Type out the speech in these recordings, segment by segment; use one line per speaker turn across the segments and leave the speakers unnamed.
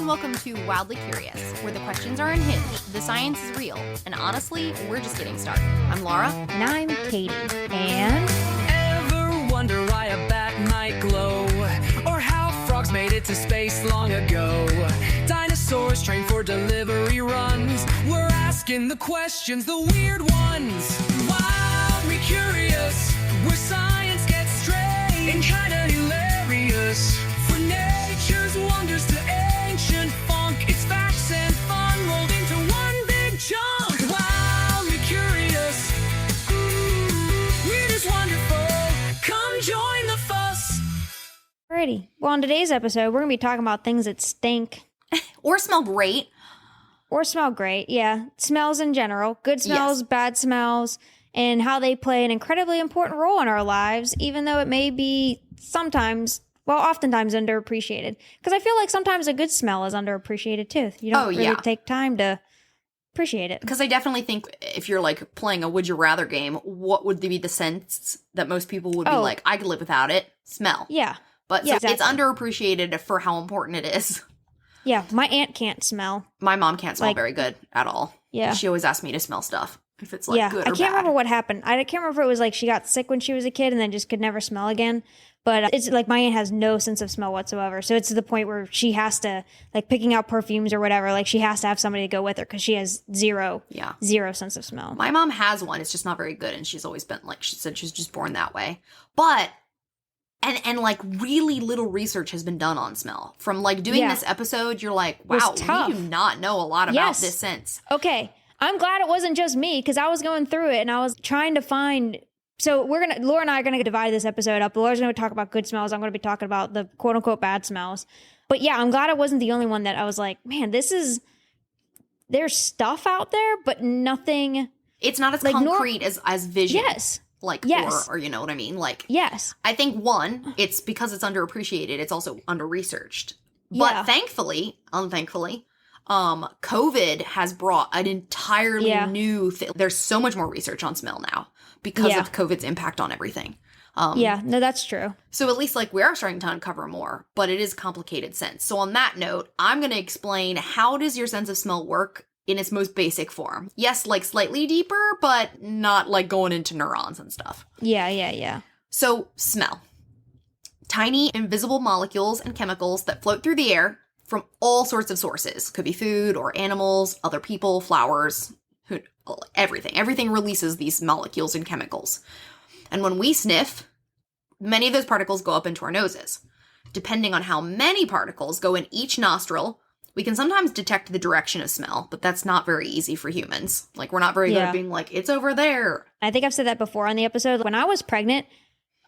and welcome to Wildly Curious, where the questions are unhinged, the science is real, and honestly, we're just getting started. I'm Laura.
And I'm Katy. And...
Ever wonder why a bat might glow? Or how frogs made it to space long ago? Dinosaurs trained for delivery runs. We're asking the questions, the weird ones. Wildly curious, where science gets strange and kinda hilarious. For nature's wonders to ancient funk, it's facts and fun rolled into one big chunk. Wildly curious, weird is wonderful. Come join the fuss.
Alrighty. Well, on today's episode, we're going to be talking about things that stink.
Or smell great.
Or smell great, yeah. Smells in general. Good smells,
Yes.
bad smells, and how they play an incredibly important role in our lives, even though it may be oftentimes underappreciated. Because I feel like sometimes a good smell is underappreciated too. You don't really take time to appreciate it.
Because I definitely think if you're like playing a would you rather game, what would be the sense that most people would be like, I could live without it? Smell.
Yeah.
But
yeah,
so it's underappreciated for how important it is.
Yeah, my aunt can't smell.
My mom can't smell very good at all.
Yeah.
She always asks me to smell stuff. If it's like good or
I can't
bad.
remember what happened. I can't remember if it was like she got sick when she was a kid and then just could never smell again. But it's like my aunt has no sense of smell whatsoever. So it's to the point where she has to, like picking out perfumes or whatever, like she has to have somebody to go with her because she has zero sense of smell.
My mom has one. It's just not very good. And she's always been like, she said she's just born that way. But, and like really little research has been done on smell. From like doing this episode, you're like, wow, we do not know a lot about this sense.
Okay. I'm glad it wasn't just me because I was going through it and I was trying to find. So Laura and I are going to divide this episode up. Laura's going to talk about good smells. I'm going to be talking about the quote unquote bad smells. But yeah, I'm glad it wasn't the only one that I was like, man, there's stuff out there, but nothing.
It's not as like concrete as vision.
Yes.
Like, or you know what I mean? Like,
yes.
I think one, it's because it's underappreciated. It's also under-researched. But unthankfully, COVID has brought an entirely new thing. There's so much more research on smell now because of COVID's impact on everything.
No, that's true.
So at least like we are starting to uncover more, but it is a complicated sense. So on that note, I'm going to explain how does your sense of smell work in its most basic form. Yes, like slightly deeper, but not like going into neurons and stuff.
Yeah.
So smell. Tiny invisible molecules and chemicals that float through the air from all sorts of sources. Could be food or animals, other people, flowers, everything. Everything releases these molecules and chemicals. And when we sniff, many of those particles go up into our noses. Depending on how many particles go in each nostril, we can sometimes detect the direction of smell, but that's not very easy for humans. Like, we're not very good at being like, it's over there.
I think I've said that before on the episode. When I was pregnant,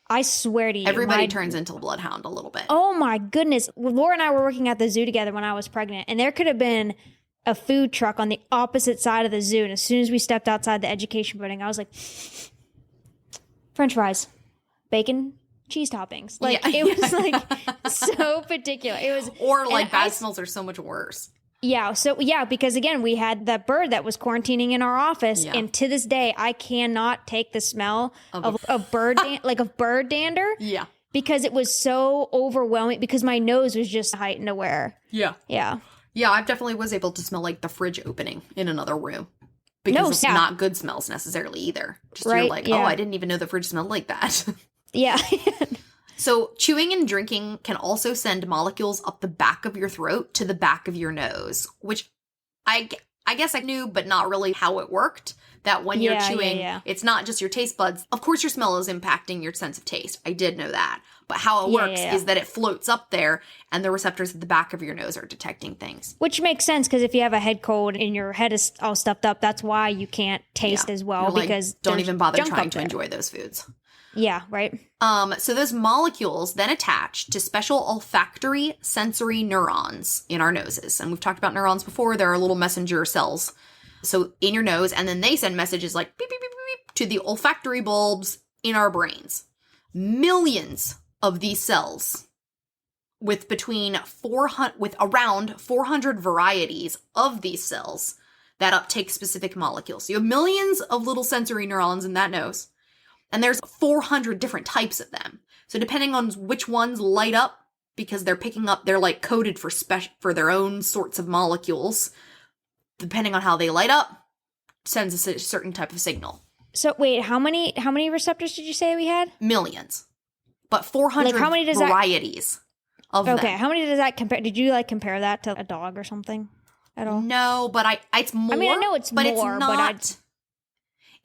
I swear to you.
Everybody turns into a bloodhound a little bit.
Oh my goodness. Laura and I were working at the zoo together when I was pregnant, and there could have been a food truck on the opposite side of the zoo. And as soon as we stepped outside the education building, I was like, French fries, bacon, cheese toppings. Like, it was like so particular. It was,
or like bad smells are so much worse.
Yeah. So because again, we had that bird that was quarantining in our office, and to this day, I cannot take the smell of bird bird dander.
Yeah.
Because it was so overwhelming. Because my nose was just heightened aware.
Yeah.
Yeah.
Yeah, I definitely was able to smell like the fridge opening in another room. Because it's not good smells necessarily either. Just you're like, oh, I didn't even know the fridge smelled like that.
Yeah.
So chewing and drinking can also send molecules up the back of your throat to the back of your nose, which I guess I knew, but not really how it worked. That when you're chewing, it's not just your taste buds. Of course, your smell is impacting your sense of taste. I did know that. But how it works is that it floats up there and the receptors at the back of your nose are detecting things.
Which makes sense because if you have a head cold and your head is all stuffed up, that's why you can't taste as well.
You're
because
don't even bother trying to enjoy those foods.
Yeah, right.
So those molecules then attach to special olfactory sensory neurons in our noses. And we've talked about neurons before. There are little messenger cells. So in your nose, and then they send messages like beep, beep, beep, beep, beep to the olfactory bulbs in our brains. Millions of these cells with around 400 varieties of these cells that uptake specific molecules. So you have millions of little sensory neurons in that nose. And there's 400 different types of them. So depending on which ones light up because they're picking up, they're like coded for their own sorts of molecules. Depending on how they light up, sends a certain type of signal.
So wait, how many receptors did you say we had?
Millions. But 400
how many
varieties of them.
Okay, how many does that compare? Did you like compare that to a dog or something at all?
No, but it's more.
I mean, I know it's
but
more,
it's not.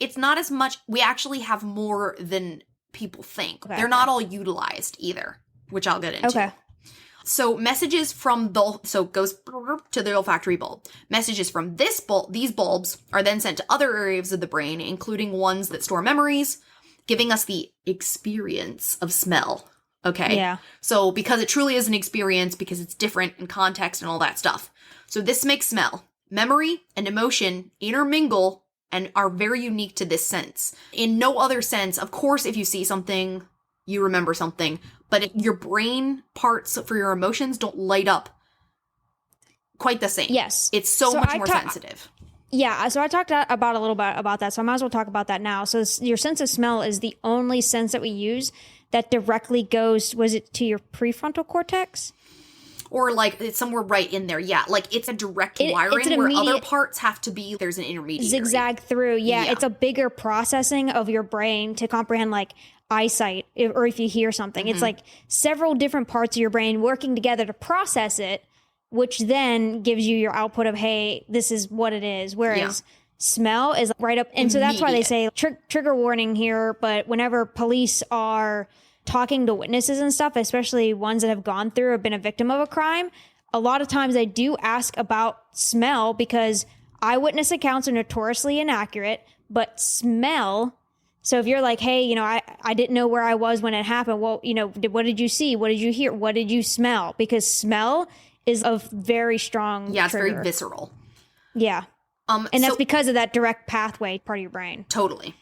It's not as much. We actually have more than people think.
Okay,
They're not all utilized either, which I'll get into.
Okay.
So messages from goes to the olfactory bulb. Messages from these bulbs are then sent to other areas of the brain, including ones that store memories, giving us the experience of smell. Okay?
Yeah.
So because it truly is an experience, because it's different in context and all that stuff. So this makes smell, memory, and emotion intermingle and are very unique to this sense. In no other sense, of course, if you see something, you remember something, but your brain parts for your emotions don't light up quite the same.
Yes.
It's so much more sensitive.
Yeah, so I talked about a little bit about that, so I might as well talk about that now. So your sense of smell is the only sense that we use that directly goes, was it to your prefrontal cortex?
Or like it's somewhere right in there. Yeah, like it's a direct wiring where other parts have to be, there's an intermediary.
Zigzag through. Yeah, it's a bigger processing of your brain to comprehend like eyesight or if you hear something. It's like several different parts of your brain working together to process it, which then gives you your output of, hey, this is what it is. Whereas smell is right up. And so that's why they say trigger warning here. But whenever police are talking to witnesses and stuff, especially ones that have gone through or been a victim of a crime, a lot of times they do ask about smell because eyewitness accounts are notoriously inaccurate, but smell. So if you're like, hey, you know, I didn't know where I was when it happened. Well, you know, what did you see? What did you hear? What did you smell? Because smell is a very strong
it's
trigger.
very visceral.
Yeah. And that's because of that direct pathway part of your brain.
Totally.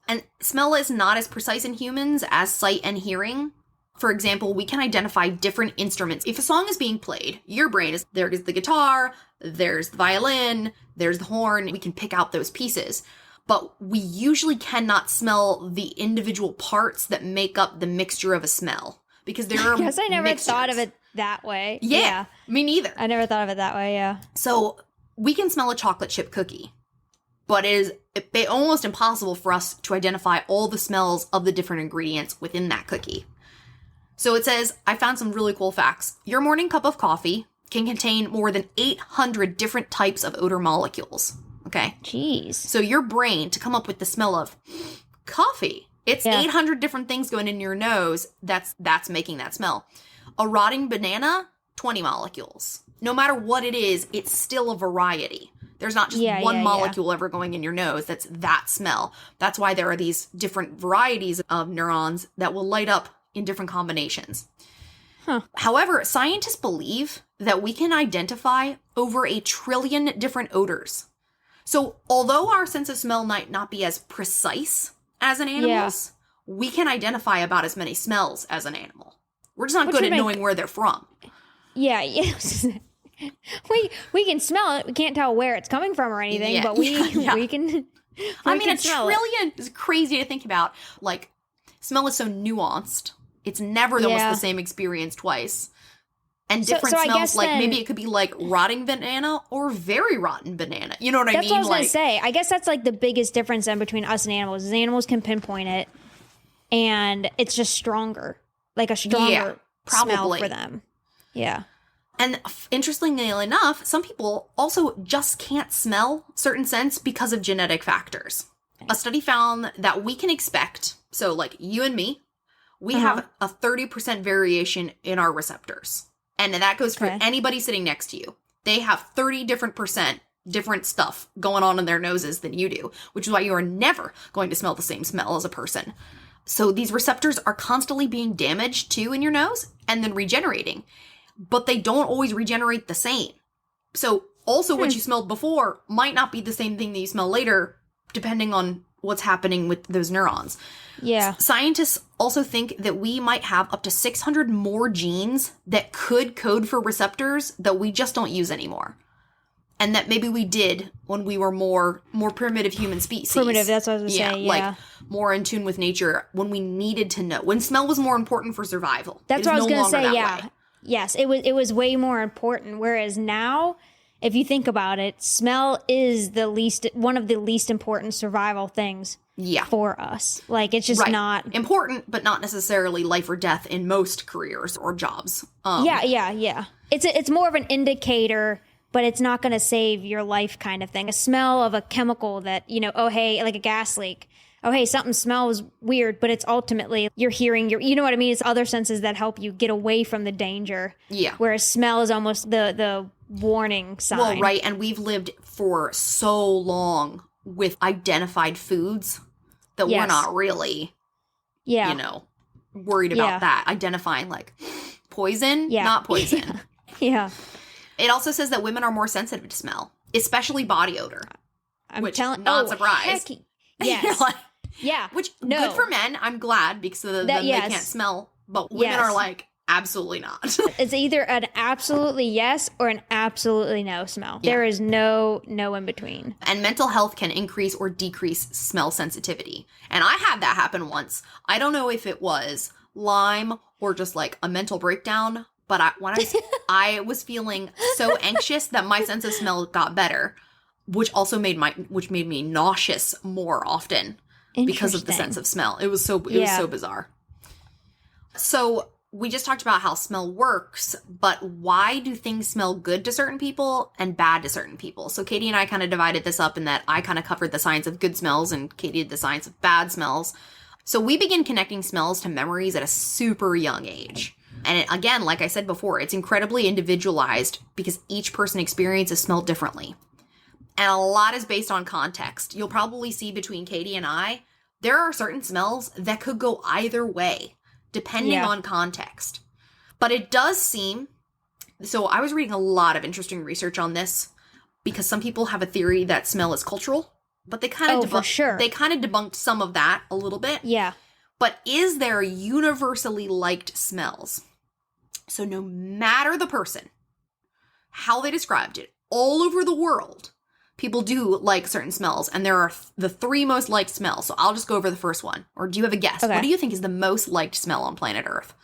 And smell is not as precise in humans as sight and hearing. For example, we can identify different instruments. If a song is being played, your brain is, there is the guitar, there's the violin, there's the horn. We can pick out those pieces. But we usually cannot smell the individual parts that make up the mixture of a smell. Because there are
I guess I never
mixtures.
Thought of it that way.
Yeah, me neither.
I never thought of it that way, yeah.
So we can smell a chocolate chip cookie. But it is almost impossible for us to identify all the smells of the different ingredients within that cookie. So it says, I found some really cool facts. Your morning cup of coffee can contain more than 800 different types of odor molecules. Okay?
Jeez.
So your brain, to come up with the smell of coffee, it's 800 different things going in your nose that's making that smell. A rotting banana, 20 molecules. No matter what it is, it's still a variety. There's not just one molecule ever going in your nose that's that smell. That's why there are these different varieties of neurons that will light up in different combinations.
Huh.
However, scientists believe that we can identify over 1 trillion different odors. So although our sense of smell might not be as precise as an animal's, we can identify about as many smells as an animal. We're just not good at knowing where they're from.
Yeah. We can smell it. We can't tell where it's coming from or anything, but we can.
I mean, 1 trillion is crazy to think about. Like, smell is so nuanced. It's never almost the same experience twice. And different smells, like maybe it could be like rotting banana or very rotten banana. You know what I mean?
That's what I was going to say. I guess that's like the biggest difference then between us and animals is animals can pinpoint it and it's just stronger. Like a stronger smell for them. Yeah.
And interestingly enough, some people also just can't smell certain scents because of genetic factors. A study found that we can expect, so like you and me, we have a 30% variation in our receptors. And that goes for anybody sitting next to you. They have 30 different stuff going on in their noses than you do, which is why you are never going to smell the same smell as a person. So these receptors are constantly being damaged too in your nose and then regenerating. But they don't always regenerate the same. So also what you smelled before might not be the same thing that you smell later, depending on what's happening with those neurons.
Yeah.
Scientists also think that we might have up to 600 more genes that could code for receptors that we just don't use anymore. And that maybe we did when we were more primitive human species.
Primitive, that's what I was going to say,
like more in tune with nature when we needed to know. When smell was more important for survival.
That's what I was going to say,
way.
Yes, it was way more important. Whereas now, if you think about it, smell is one of the least important survival things for us. Like, it's just not
important, but not necessarily life or death in most careers or jobs.
Yeah. It's more of an indicator, but it's not going to save your life kind of thing. A smell of a chemical that, oh, hey, like a gas leak. Oh, hey, something smells weird, but it's ultimately you're hearing you know what I mean? It's other senses that help you get away from the danger.
Yeah.
Whereas smell is almost the warning sign.
Well, right. And we've lived for so long with identified foods that we're not really, worried about that. Identifying like poison, not poison.
Yeah.
It also says that women are more sensitive to smell, especially body odor. Not surprised.
Yes. Yeah.
Which, good for men. I'm glad because then they can't smell. But women are like, absolutely not.
It's either an absolutely yes or an absolutely no smell. Yeah. There is no in between.
And mental health can increase or decrease smell sensitivity. And I had that happen once. I don't know if it was Lyme or just like a mental breakdown, but I was feeling so anxious that my sense of smell got better, which also made me nauseous more often because of the sense of smell. It was so bizarre. So we just talked about how smell works, but why do things smell good to certain people and bad to certain people? So Katy and I kind of divided this up in that I kind of covered the science of good smells and Katy did the science of bad smells. So we begin connecting smells to memories at a super young age. And again, like I said before, it's incredibly individualized because each person experiences smell differently. And a lot is based on context. You'll probably see between Katy and I, there are certain smells that could go either way, depending on context. But it does seem, so I was reading a lot of interesting research on this because some people have a theory that smell is cultural, but they kind of debunked some of that a little bit.
Yeah.
But is there universally liked smells? So no matter the person, how they described it, all over the world, people do like certain smells, and there are the 3 most liked smells. So I'll just go over the first one. Or do you have a guess? Okay. What do you think is the most liked smell on planet Earth?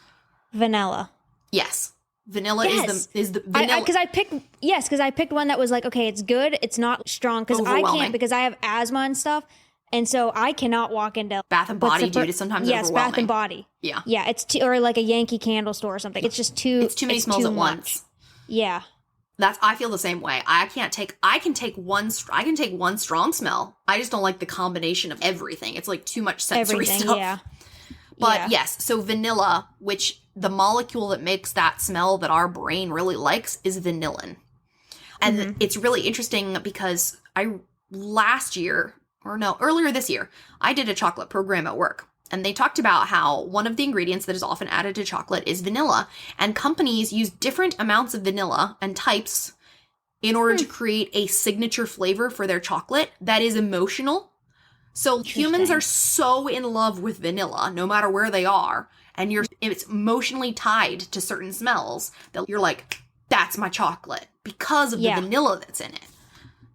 Vanilla.
Yes. Vanilla is the vanilla.
Because I picked one that was like, okay, it's good. It's not strong because I can't, because I have asthma and stuff. And so I cannot walk into
Bath and Body, dude. It's sometimes overwhelming.
Yes, Bath and Body.
Yeah.
Yeah, it's or like a Yankee Candle store or something. It's just too.
It's too many smells at once.
Yeah.
I feel the same way. I can take one strong smell. I just don't like the combination of everything. It's like too much sensory stuff.
Yeah.
But yes, so vanilla, which the molecule that makes that smell that our brain really likes is vanillin. And it's really interesting because earlier this year, I did a chocolate program at work. And they talked about how one of the ingredients that is often added to chocolate is vanilla. And companies use different amounts of vanilla and types in order to create a signature flavor for their chocolate that is emotional. So humans are so in love with vanilla, no matter where they are. And it's emotionally tied to certain smells that you're like, that's my chocolate because of the vanilla that's in it.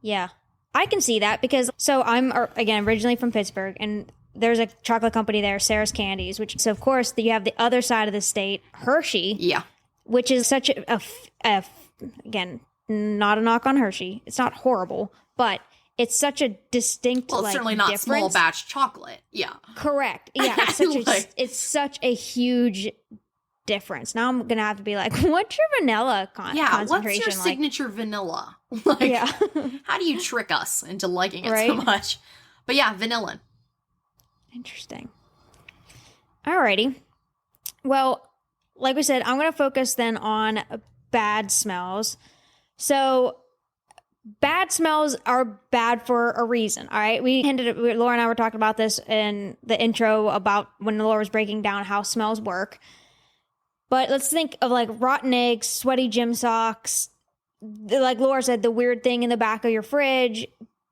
Yeah. I can see that because, so I'm, again, originally from Pittsburgh, and there's a chocolate company there, Sarah's Candies, so of course you have the other side of the state, Hershey.
Yeah.
Which is such again, not a knock on Hershey. It's not horrible, but it's such a distinct,
it's certainly not
difference.
Small batch chocolate. Yeah.
Correct. Yeah. It's such a huge difference. Now I'm going to have to be like, what's your vanilla concentration?
What's your signature vanilla? How do you trick us into liking it so much? But yeah, vanillin.
Interesting. Alrighty. Well, like we said, I'm going to focus then on bad smells. So, bad smells are bad for a reason, all right? Laura and I were talking about this in the intro about when Laura was breaking down how smells work. But let's think of like rotten eggs, sweaty gym socks, like Laura said, the weird thing in the back of your fridge.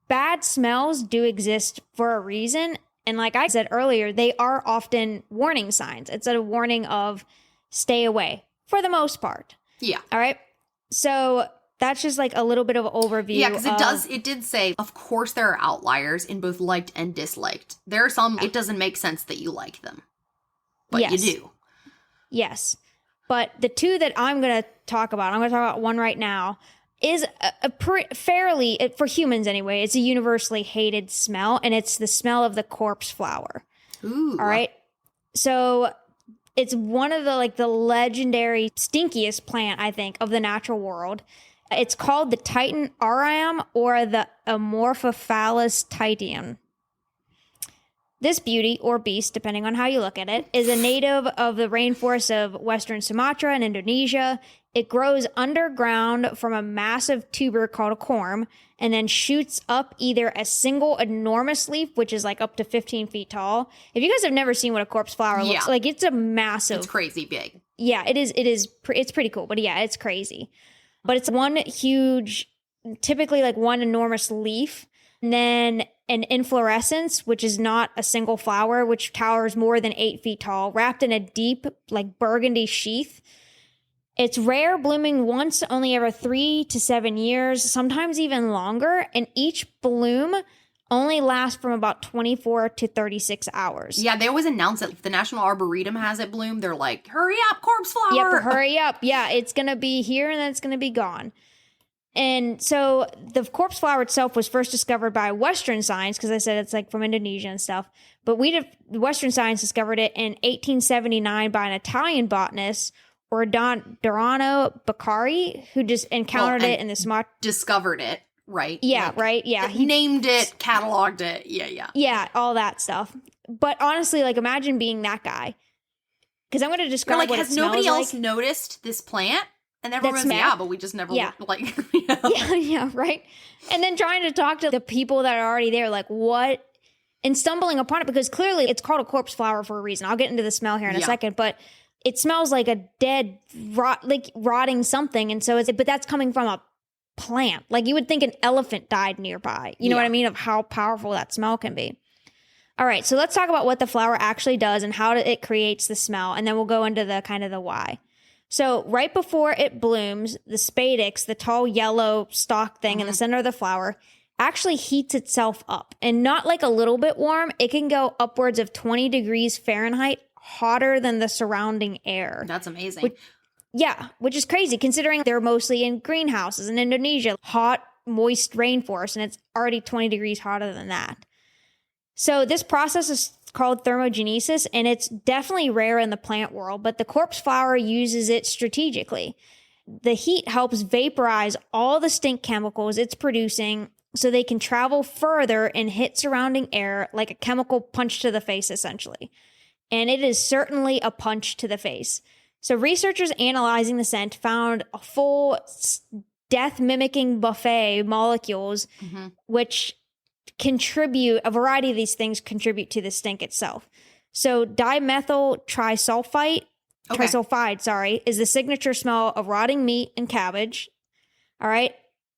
Bad smells do exist for a reason. And like I said earlier, they are often warning signs. It's a warning of stay away for the most part.
Yeah.
All right. So that's just like a little bit of an overview.
Yeah, because it did say, of course, there are outliers in both liked and disliked. There are some, it doesn't make sense that you like them. But you do.
Yes. But the two that I'm going to talk about one right now, is fairly, for humans anyway, it's a universally hated smell, and it's the smell of the corpse flower.
Ooh.
All right. So it's one of the legendary stinkiest plant, I think, of the natural world. It's called the Titan aram, or the Amorphophallus titan. This beauty, or beast, depending on how you look at it, is a native of the rainforests of Western Sumatra and Indonesia. It grows underground from a massive tuber called a corm, and then shoots up either a single enormous leaf, which is like up to 15 feet tall. If you guys have never seen what a corpse flower looks like, it's a massive...
It's crazy big.
Yeah, it is. It's pretty cool, but yeah, it's crazy. But it's one huge, typically like one enormous leaf, and then an inflorescence, which is not a single flower, which towers more than 8 feet tall, wrapped in a deep, like burgundy sheath. It's rare, blooming once only every 3 to 7 years, sometimes even longer, and each bloom only lasts from about 24 to 36 hours.
Yeah, they always announce it. If the National Arboretum has it bloom, they're like, hurry up, corpse flower!
Yep, hurry up. Yeah, it's going to be here and then it's going to be gone. And so the corpse flower itself was first discovered by Western science, because I said it's like from Indonesia and stuff. But Western science discovered it in 1879 by an Italian botanist, Dorano Beccari, who just encountered it in the smart...
Discovered it, right?
Yeah, right? Yeah.
He named it, cataloged it. Yeah.
Yeah, all that stuff. But honestly, like, imagine being that guy. Because I'm going to describe what it smells like.
Has nobody else noticed this plant? And everyone's but we just never like,
yeah, right. And then trying to talk to the people that are already there, like, what? And stumbling upon it, because clearly it's called a corpse flower for a reason. I'll get into the smell here in a second, but it smells like a dead, rotting something. And so but that's coming from a plant. Like, you would think an elephant died nearby. You know what I mean? Of how powerful that smell can be. All right, so let's talk about what the flower actually does and how it creates the smell. And then we'll go into the kind of the why. So right before it blooms, the spadix, the tall yellow stalk thing in the center of the flower, actually heats itself up. And not like a little bit warm. It can go upwards of 20 degrees Fahrenheit, hotter than the surrounding air.
That's amazing.
Which is crazy, considering they're mostly in greenhouses in Indonesia, hot, moist rainforest, and it's already 20 degrees hotter than that. So this process is called thermogenesis, and it's definitely rare in the plant world, but the corpse flower uses it strategically. The heat helps vaporize all the stink chemicals it's producing so they can travel further and hit surrounding air like a chemical punch to the face, essentially. And it is certainly a punch to the face. So researchers analyzing the scent found a full death-mimicking buffet molecules, which contribute, a variety of these things contribute to the stink itself. So dimethyl trisulfide, is the signature smell of rotting meat and cabbage. All right.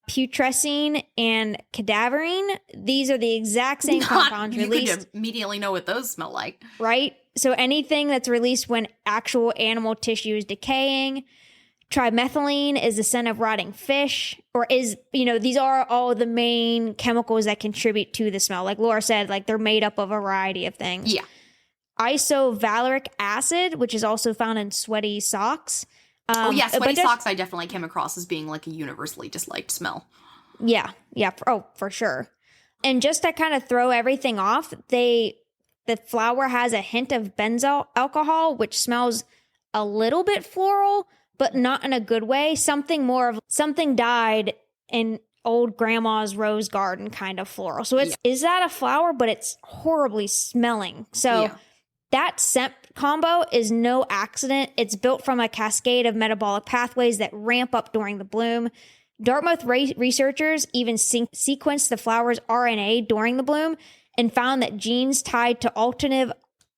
Putrescine and cadaverine, these are the exact same compounds released.
You could immediately know what those smell like.
Right? So anything that's released when actual animal tissue is decaying. Trimethylene is the scent of rotting fish, these are all the main chemicals that contribute to the smell. Like Laura said, like, they're made up of a variety of things.
Yeah.
Isovaleric acid, which is also found in sweaty socks.
Sweaty socks I definitely came across as being like a universally disliked smell.
Yeah. For sure. And just to kind of throw everything off, the flower has a hint of benzyl alcohol, which smells a little bit floral, but not in a good way. Something died in old grandma's rose garden kind of floral. So is that a flower? But it's horribly smelling. So that scent combo is no accident. It's built from a cascade of metabolic pathways that ramp up during the bloom. Dartmouth researchers even sequenced the flower's RNA during the bloom and found that genes tied to alternative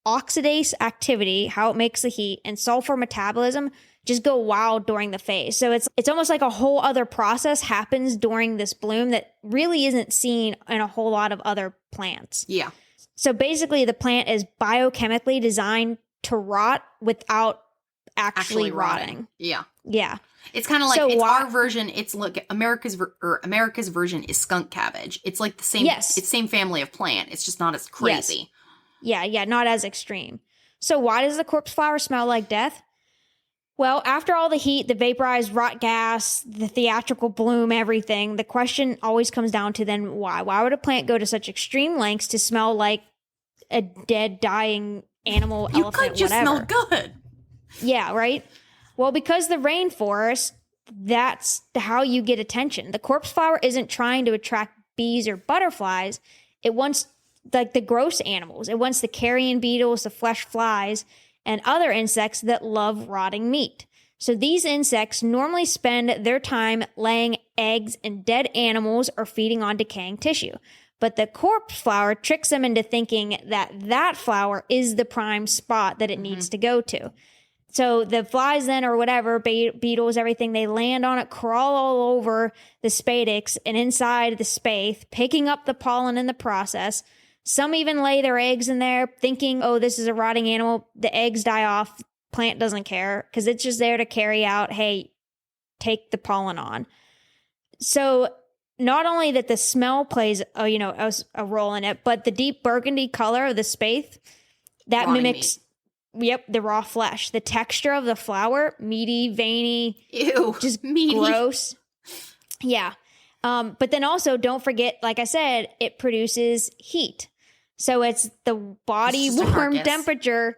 oxidase activity, how it makes the heat, and sulfur metabolism just go wild during the phase. So it's almost like a whole other process happens during this bloom that really isn't seen in a whole lot of other plants. Yeah. So basically the plant is biochemically designed to rot without actually rotting. Yeah. Yeah.
It's kind of like our version. It's like America's version is skunk cabbage. It's like the same. Yes. It's same family of plant. It's just not as crazy.
Yes. Yeah. Not as extreme. So why does the corpse flower smell like death? Well, after all the heat, the vaporized rot gas, the theatrical bloom, everything, the question always comes down to then why? Why would a plant go to such extreme lengths to smell like a dead, dying animal,
You
elephant,
could just
whatever?
smell good.
Yeah, right? Well, because the rainforest, that's how you get attention. The corpse flower isn't trying to attract bees or butterflies. It wants like the gross animals. It wants the carrion beetles, the flesh flies, and other insects that love rotting meat. So these insects normally spend their time laying eggs in dead animals or feeding on decaying tissue. But the corpse flower tricks them into thinking that that flower is the prime spot that it needs to go to. So the flies then, or whatever, beetles, everything, they land on it, crawl all over the spadix and inside the spathe, picking up the pollen in the process. Some even lay their eggs in there thinking, oh, this is a rotting animal. The eggs die off. Plant doesn't care because it's just there to carry out, hey, take the pollen on. So not only that the smell plays a role in it, but the deep burgundy color of the spathe, that
Rotting
mimics, the raw flesh. The texture of the flower, meaty, veiny,
Ew.
just
meaty.
gross. Yeah. But then also don't forget, like I said, it produces heat. So it's the body
It's just a
warm
carcass.
temperature.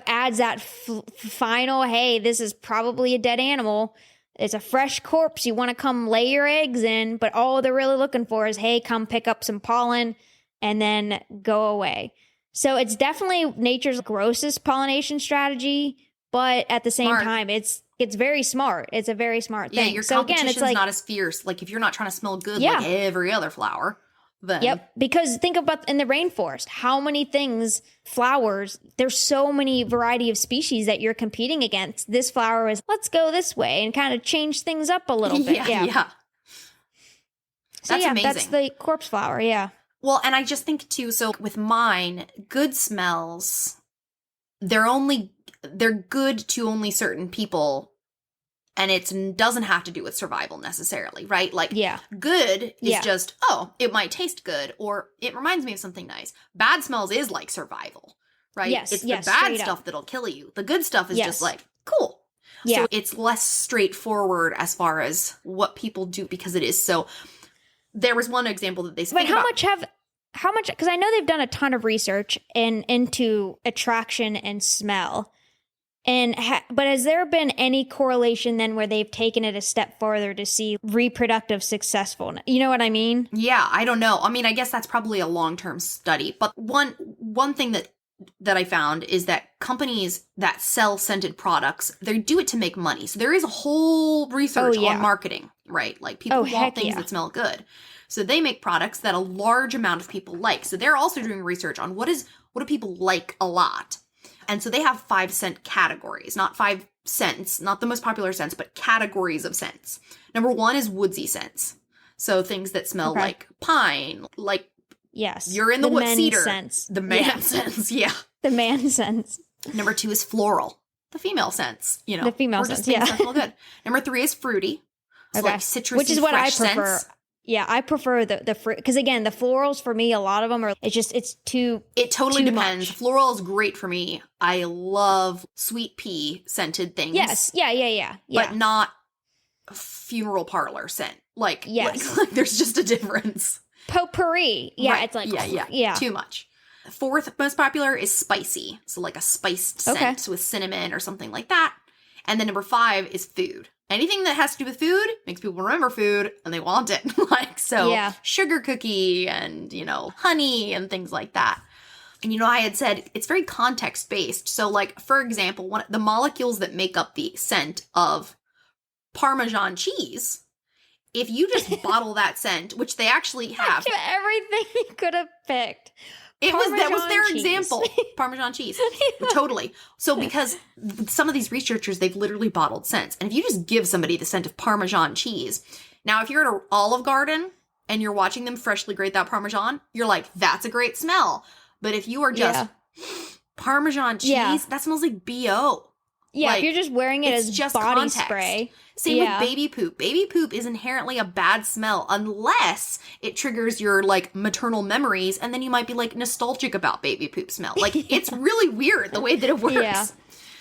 Adds that final, hey, this is probably a dead animal. It's a fresh corpse you want to come lay your eggs in, but all they're really looking for is, hey, come pick up some pollen and then go away. So it's definitely nature's grossest pollination strategy, but at the same
Smart.
time, it's very smart. It's a very smart
Yeah,
thing.
your
So again,
competition's
it's like,
not as fierce. Like if you're not trying to smell good
Yeah.
like every other flower, then
yep. Because think about in the rainforest, how many things, flowers, there's so many variety of species that you're competing against. This flower is, let's go this way and kind of change things up a little bit.
yeah.
So
That's amazing.
that's the corpse flower. Yeah.
Well, and I just think too, so with mine, good smells, they're good to only certain people, and it doesn't have to do with survival necessarily, right? Like,
Yeah.
good is
Yeah.
just, oh, it might taste good, or it reminds me of something nice. Bad smells is like survival, right?
Yes,
It's
yes,
the bad
straight up.
stuff that'll kill you. The good stuff is
Yes.
just like, cool.
Yeah.
So it's less straightforward as far as what people do because it is so. There was one example that they
But how much, because I know they've done a ton of research into attraction and smell. But has there been any correlation then where they've taken it a step further to see reproductive successfulness? You know what I mean?
Yeah, I don't know. I mean, I guess that's probably a long-term study. But one thing that I found is that companies that sell scented products, they do it to make money. So there is a whole research
yeah.
on marketing, right? Like people
Oh,
want
heck
things
yeah.
that smell good. So they make products that a large amount of people like. So they're also doing research on what do people like a lot. And so they have 5 scent categories, not 5 scents, not the most popular scents, but categories of scents. Number 1 is woodsy scents. So things that smell
Okay.
like pine, like
Yes.
you're in the wood
man
cedar.
sense.
The man
Yeah.
scents, yeah.
The man sense.
Number 2 is floral, the female scents, you know.
The female
or just
scents,
things
yeah.
that smell good. Number 3 is fruity. So
Okay.
like citrusy,
Which is what I
fresh
prefer.
scents.
Yeah, I prefer the fruit because again, the florals for me, a lot of them are. It's too.
It totally
too
depends.
much.
Floral is great for me. I love sweet pea scented things.
Yes. Yeah.
But not funeral parlor scent. Like,
Yes.
like there's just a difference.
Potpourri. Yeah,
Right.
it's like
yeah. Too much. 4th most popular is spicy. So like a spiced
Okay.
scent with cinnamon or something like that. And then number 5 is food. Anything that has to do with food makes people remember food and they want it. Like, so
Yeah.
sugar cookie and, honey and things like that. And, I had said it's very context based. So like, for example, the molecules that make up the scent of Parmesan cheese, if you just bottle that scent, which they actually have,
Everything you could have picked.
that was their
Parmesan cheese.
example. Parmesan cheese. Totally. So because some of these researchers, they've literally bottled scents. And if you just give somebody the scent of Parmesan cheese, now if you're at an Olive Garden and you're watching them freshly grate that Parmesan, you're like, that's a great smell. But if you are just Parmesan cheese,
Yeah.
that smells like BO.
Yeah,
Like,
if you're just wearing it
it's
as
just
body
context.
spray.
Same
Yeah.
with baby poop. Baby poop is inherently a bad smell unless it triggers your maternal memories, and then you might be nostalgic about baby poop smell. Like it's really weird the way that it works.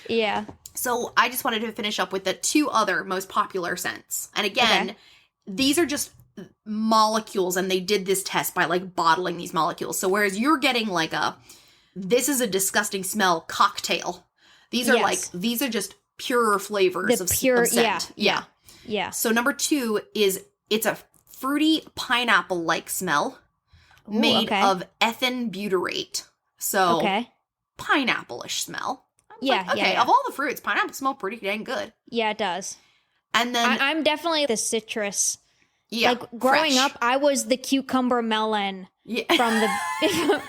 Yeah.
So I just wanted to finish up with the 2 other most popular scents. And again, these are just molecules, and they did this test by like bottling these molecules. So whereas you're getting like this is a disgusting smell cocktail. These are these are just pure flavors of scent.
Yeah.
So number 2 is it's a fruity pineapple-like smell made of ethyl butyrate. So pineapple-ish smell. Of all the fruits, pineapple smell pretty dang good.
Yeah, it does.
And then
I'm definitely the citrus.
Yeah,
like growing up, I was the cucumber melon from the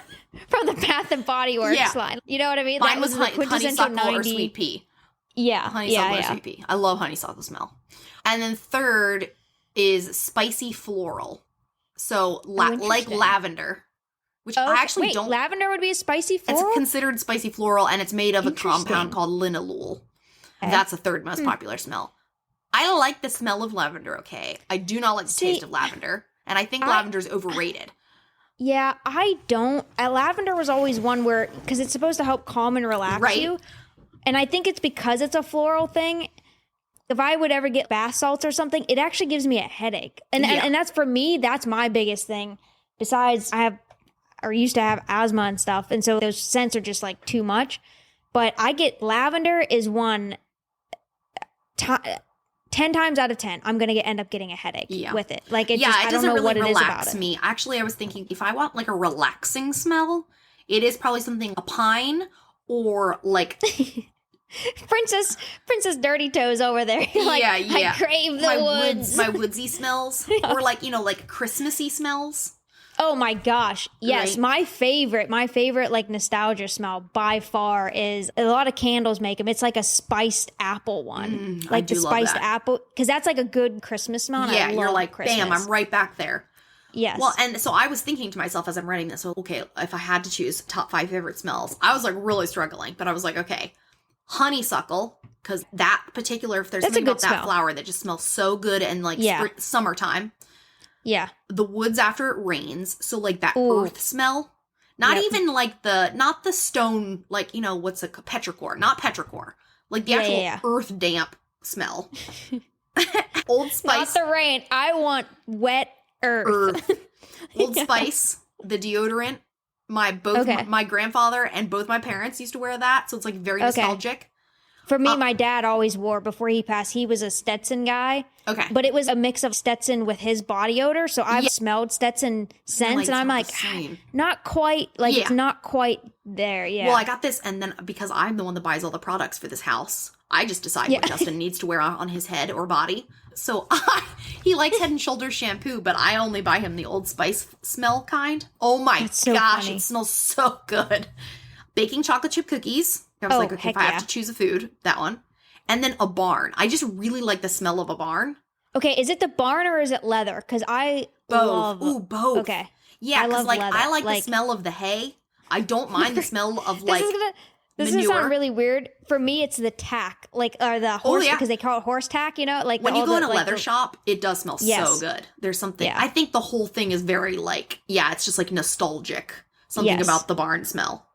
from the Bath and Body Works line. You know what I mean?
Mine was the honeysuckle 90. Or sweet pea.
Yeah,
honeysuckle or sweet pea. I love honeysuckle smell. And then third is spicy floral. So like lavender. Which I actually don't...
lavender would be a spicy floral?
It's considered spicy floral, and it's made of a compound called linalool. Okay. That's the third most popular smell. I like the smell of lavender, okay? I do not like the taste of lavender, and I think lavender is overrated.
Yeah, I don't. Lavender was always one where... Because it's supposed to help calm and relax you. And I think it's because it's a floral thing. If I would ever get bath salts or something, it actually gives me a headache. And that's, for me, that's my biggest thing. Besides, used to have asthma and stuff, and so those scents are just like too much. But I get lavender is one 10 times out of 10 I'm gonna end up getting a headache with it. Like it just, I don't know really what it is about
me. Actually, I was thinking if I want like a relaxing smell, it is probably something a pine or like
Princess Dirty Toes over there. Like, I crave the woods.
My woodsy smells, or like like Christmassy smells.
Oh my gosh. Yes. Right? My favorite like nostalgia smell by far is a lot of candles make them. It's like a spiced apple one. Like the spiced apple. Because that's like a good Christmas smell. And I love Christmas.
Bam, I'm right back there.
Yes.
Well, and so I was thinking to myself as I'm writing this, okay, if I had to choose top 5 favorite smells, I was like really struggling. But I was like, okay, honeysuckle. Because if there's something about that flower that just smells so good and like summertime.
Yeah.
The woods after it rains. So like that earth smell. Not even like not the stone, like, what's a petrichor. Not petrichor. Like the actual earth damp smell. Old Spice.
Not the rain. I want wet earth.
Old Spice, the deodorant. My grandfather and both my parents used to wear that. So it's like very nostalgic.
For me, my dad always wore, before he passed, he was a Stetson guy.
Okay.
But it was a mix of Stetson with his body odor. So I've smelled Stetson scents, and I'm like, not quite, it's not quite there. Yeah.
Well, I got this, and then because I'm the one that buys all the products for this house, I just decide what Justin needs to wear on his head or body. So he likes Head & Shoulders shampoo, but I only buy him the Old Spice smell kind. Oh my gosh, it smells so good. Baking chocolate chip cookies. I was like, okay, if I have to choose a food, that one. And then a barn. I just really like the smell of a barn.
Okay, is it the barn or is it leather? Because I love...
Ooh, both.
Okay.
Yeah, because
leather.
I like the smell of the hay. I don't mind the smell of
This is gonna sound really weird. For me, it's the tack. Or the horse, because they call it horse tack, Like
when you go in a leather shop, it does smell so good. There's something... I think the whole thing is very it's just like nostalgic. Something about the barn smell.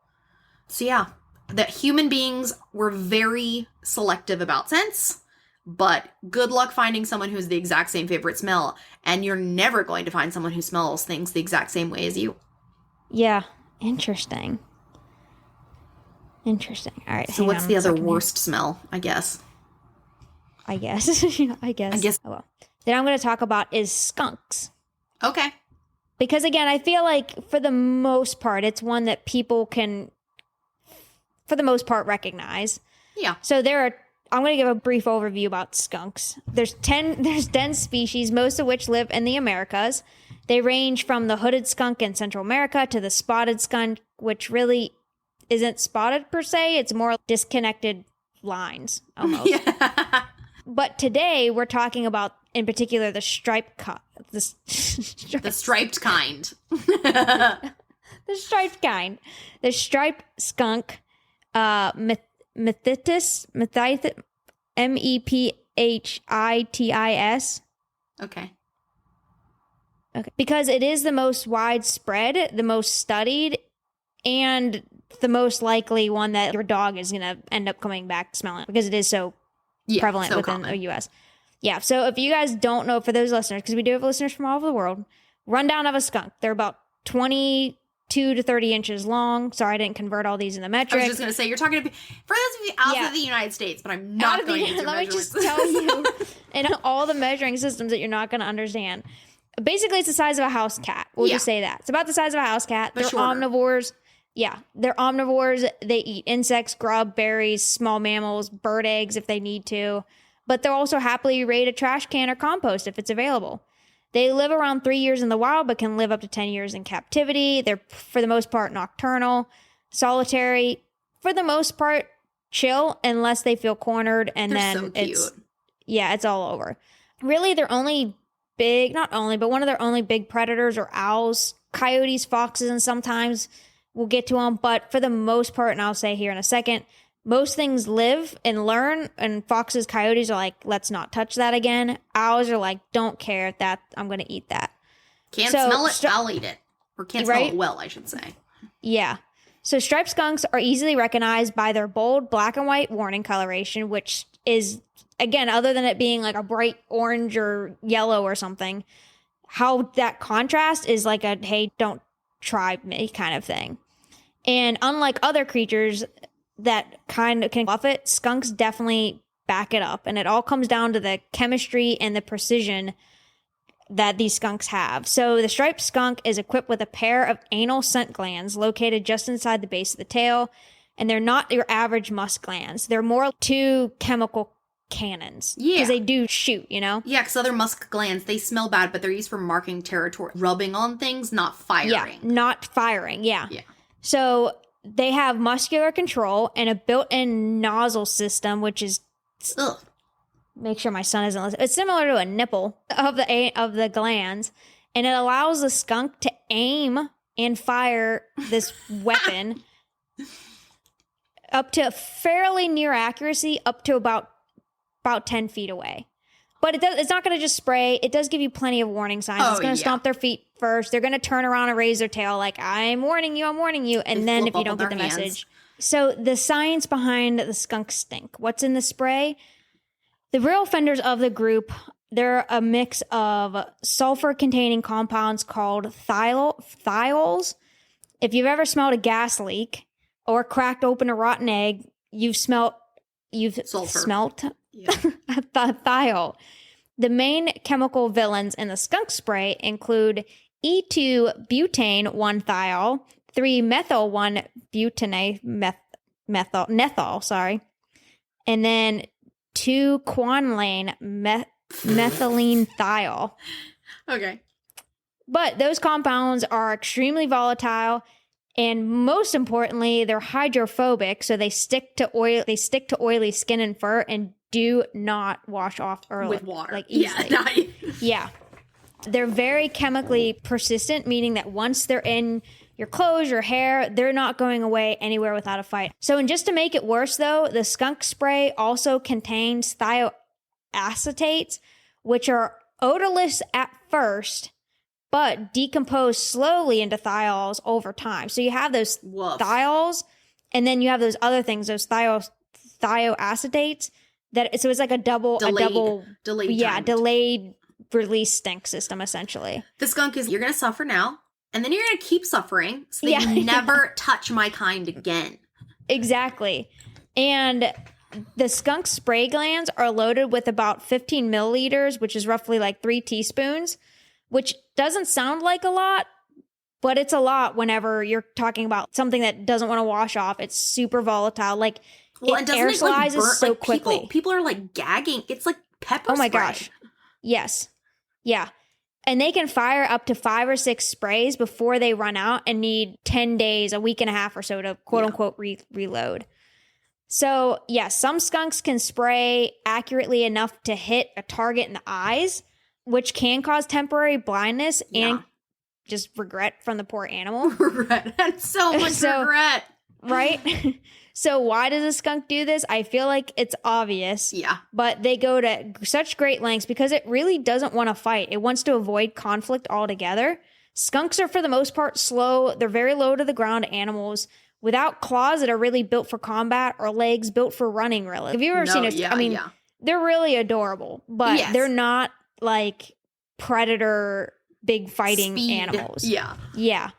So yeah. That human beings were very selective about scents, but good luck finding someone who's the exact same favorite smell, and you're never going to find someone who smells things the exact same way as you.
Yeah. Interesting. All right.
So what's the other worst smell, I guess?
I guess. Oh, well. Then I'm going to talk about is skunks.
Okay.
Because again, I feel like for the most part, it's one that people can... for the most part, recognize.
Yeah.
So I'm going to give a brief overview about skunks. There's 10 species, most of which live in the Americas. They range from the hooded skunk in Central America to the spotted skunk, which really isn't spotted per se. It's more disconnected lines, almost. Yeah. But today, we're talking about, in particular, the striped
the striped kind.
The striped kind. The striped skunk. Mephitis, Mephitis.
Okay.
Because it is the most widespread, the most studied, and the most likely one that your dog is going to end up coming back smelling because it is so prevalent within the U.S. Yeah. So if you guys don't know, for those listeners, because we do have listeners from all over the world, rundown of a skunk. They're about 22 to 30 inches long. Sorry, I didn't convert all these in the metric.
I was just going to say, you're talking to, for those of you outside of the United States, but I'm not going into
let me
measurements.
just tell you, and all the measuring systems that you're not going to understand. Basically, it's the size of a house cat. We'll just say that. It's about the size of a house cat. They're omnivores. Yeah, they're omnivores. They eat insects, grub, berries, small mammals, bird eggs if they need to. But they'll also happily raid a trash can or compost if it's available. They live around 3 years in the wild, but can live up to 10 years in captivity. They're, for the most part, nocturnal, solitary, for the most part, chill, unless they feel cornered, and
They're
then
so cute.
it's all over. Really, they're only big, not only, but one of their only big predators are owls, coyotes, foxes, and sometimes we'll get to them. But for the most part, and I'll say here in a second, most things live and learn, and foxes, coyotes are like, let's not touch that again. Owls are like, don't care that I'm going to eat that.
Can't smell it, I'll eat it. Or can't smell it well, I should say.
Yeah. So striped skunks are easily recognized by their bold black and white warning coloration, which is, again, other than it being like a bright orange or yellow or something, how that contrast is like a, hey, don't try me kind of thing. And unlike other creatures that kind of can bluff it, skunks definitely back it up. And it all comes down to the chemistry and the precision that these skunks have. So the striped skunk is equipped with a pair of anal scent glands located just inside the base of the tail. And they're not your average musk glands. They're more two chemical cannons. Yeah. Because they do shoot, you know?
Yeah, because other musk glands, they smell bad, but they're used for marking territory, rubbing on things, not firing.
Yeah, not firing, yeah.
Yeah.
So they have muscular control and a built-in nozzle system, which is...
Ugh.
Make sure my son isn't listening. It's similar to a nipple of the glands, and it allows the skunk to aim and fire this weapon up to fairly near accuracy, up to about 10 feet away. But it's not going to just spray. It does give you plenty of warning signs. It's going to stomp their feet first. They're going to turn around and raise their tail like, I'm warning you. And then if you don't get the message. So the science behind the skunk stink. What's in the spray? The real offenders of the group, they're a mix of sulfur-containing compounds called thiols. If you've ever smelled a gas leak or cracked open a rotten egg, you've smelt thiol. The main chemical villains in the skunk spray include E2-butane 1-thiol, 3-methyl-1-butane methyl, and then 2-quanylane methylene thiol.
Okay.
But those compounds are extremely volatile, and most importantly, they're hydrophobic, so they stick to oily skin and fur and do not wash off
with water.
Like easily. Yeah. They're very chemically persistent, meaning that once they're in your clothes, your hair, they're not going away anywhere without a fight. So, and just to make it worse, though, the skunk spray also contains thioacetates, which are odorless at first, but decompose slowly into thiols over time. So you have those thiols, and then you have those other things, those thioacetates. So it's like a delayed release stink system, essentially.
The skunk is, you're going to suffer now, and then you're going to keep suffering, so that you never touch my kind again.
Exactly. And the skunk spray glands are loaded with about 15 milliliters, which is roughly like 3 teaspoons, which doesn't sound like a lot, but it's a lot whenever you're talking about something that doesn't want to wash off. It's super volatile. Like, it aerosolizes so quickly.
People are like gagging. It's like pepper spray.
Oh my gosh. Yes. Yeah. And they can fire up to 5 or 6 sprays before they run out and need 10 days, a week and a half or so to quote unquote reload. So yeah, some skunks can spray accurately enough to hit a target in the eyes, which can cause temporary blindness and just regret from the poor animal.
Regret. That's so much regret.
Right? So why does a skunk do this? I feel like it's obvious.
Yeah.
But they go to such great lengths because it really doesn't want to fight. It wants to avoid conflict altogether. Skunks are, for the most part, slow. They're very low to the ground animals, without claws that are really built for combat or legs built for running, really. Have you ever seen
yeah,
I mean, they're really adorable, but they're not like predator big fighting animals.
Yeah.
Yeah.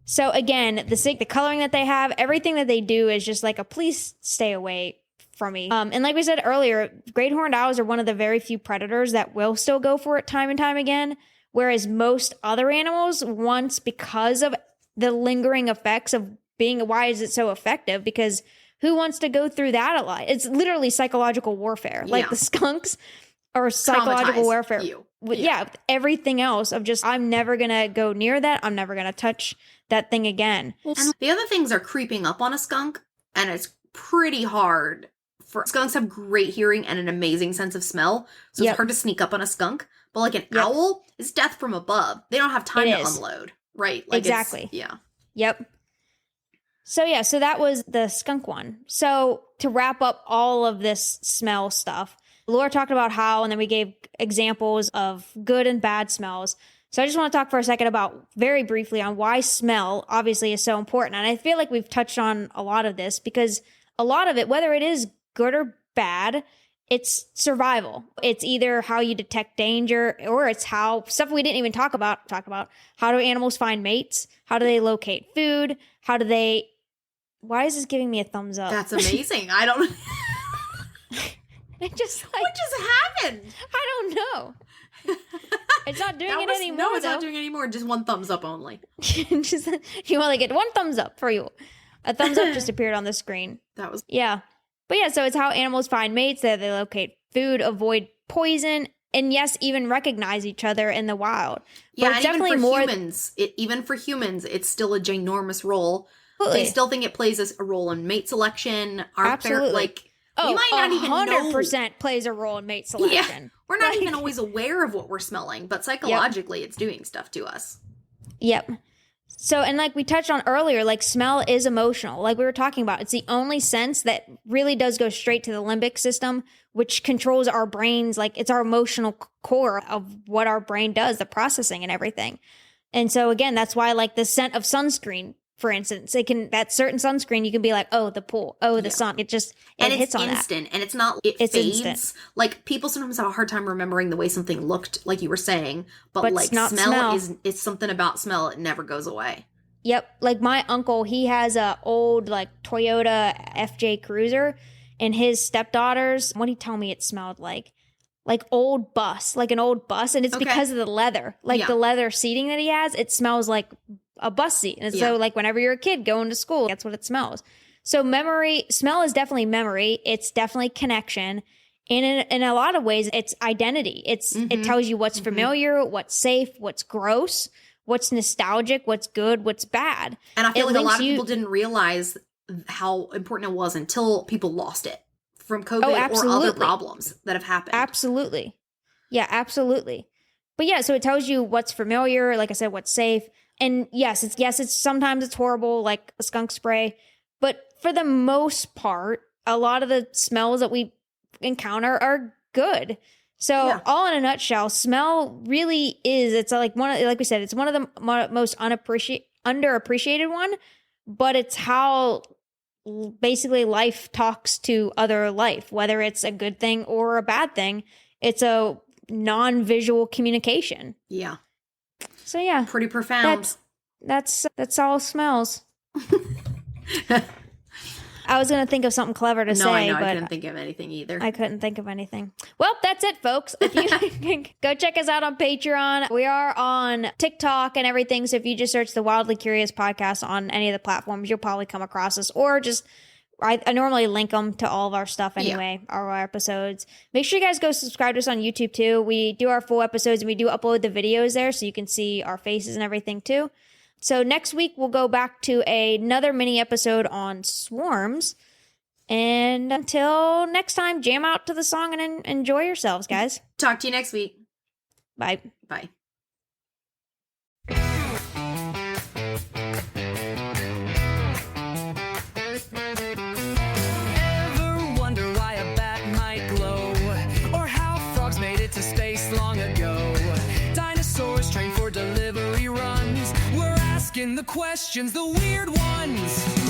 So again, the coloring that they have, everything that they do is just like a please stay away from me. And like we said earlier, great horned owls are one of the very few predators that will still go for it time and time again. Whereas most other animals, once because of the lingering effects of why is it so effective? Because who wants to go through that a lot? It's literally psychological warfare. Like the skunks are psychological warfare. Everything else of just, I'm never going to go near that. I'm never going to touch that thing again.
And the other things are creeping up on a skunk, and it's pretty hard. Skunks have great hearing and an amazing sense of smell, so it's hard to sneak up on a skunk. But like an owl, it's death from above. They don't have time to unload, right? Like
exactly.
Yep.
So that was the skunk one. So to wrap up all of this smell stuff, Laura talked about how, and then we gave examples of good and bad smells. So I just want to talk for a second about, very briefly, on why smell obviously is so important. And I feel like we've touched on a lot of this because a lot of it, whether it is good or bad, it's survival. It's either how you detect danger, or it's how stuff we didn't even talk about. How do animals find mates? How do they locate food? Why is this giving me a thumbs up?
That's amazing. I don't
It just like,
what just happened?
I don't know. It's not doing it anymore.
No, it's not doing it anymore. Just one thumbs up only.
You only get one thumbs up for you. A thumbs up just appeared on the screen.
That was
But yeah, so it's how animals find mates, that they locate food, avoid poison, and yes, even recognize each other in the wild.
Yeah,
but it's definitely
even for
more
humans. Even for humans, it's still a ginormous role.
Absolutely.
They still think it plays a role in mate selection.
Absolutely.
We might not even know.
100% plays a role in mate selection.
Yeah, we're not even always aware of what we're smelling, but psychologically it's doing stuff to us.
Yep. So, and like we touched on earlier, like smell is emotional. Like we were talking about, it's the only sense that really does go straight to the limbic system, which controls our brains. Like it's our emotional core of what our brain does, the processing and everything. And so again, that's why like the scent of sunscreen, for instance, that certain sunscreen, you can be like, oh, the pool, oh, the sun. It just, it hits on that.
And it's instant, and it's not, it fades. Instant. Like people sometimes have a hard time remembering the way something looked, like you were saying, but like smell is something about smell. It never goes away.
Yep. Like my uncle, he has a old like Toyota FJ Cruiser, and his stepdaughters, what did he tell me it smelled like old bus, like an old bus. And it's because of the leather, like the leather seating that he has, it smells like a bus seat. And so like whenever you're a kid going to school, that's what it smells. So smell is definitely memory. It's definitely connection. And in a lot of ways, it's identity. It tells you what's familiar, what's safe, what's gross, what's nostalgic, what's good, what's bad.
And I feel like a lot of people didn't realize how important it was until people lost it from COVID or other problems that have happened.
Absolutely. Yeah, absolutely. But yeah, so it tells you what's familiar, like I said, what's safe. And yes, it's sometimes it's horrible, like a skunk spray. But for the most part, a lot of the smells that we encounter are good. So all in a nutshell, smell really is, it's like like we said, it's one of the most underappreciated one, but it's how basically life talks to other life, whether it's a good thing or a bad thing. It's a non-visual communication.
Yeah.
So yeah.
Pretty profound.
That's all smells. I was going to think of something clever to say, but
I couldn't think of anything either.
I couldn't think of anything. Well, that's it, folks. If you go check us out on Patreon. We are on TikTok and everything. So if you just search the Wildly Curious podcast on any of the platforms, you'll probably come across us, or just I normally link them to all of our stuff anyway, our episodes. Make sure you guys go subscribe to us on YouTube too. We do our full episodes and we do upload the videos there so you can see our faces and everything too. So next week, we'll go back to another mini episode on swarms. And until next time, jam out to the song and enjoy yourselves, guys.
Talk to you next week.
Bye.
Bye.
Ever wonder why a bat might glow? Or how frogs made it to space long ago? Dinosaurs trained for delivery runs. We're asking the questions, the weird ones.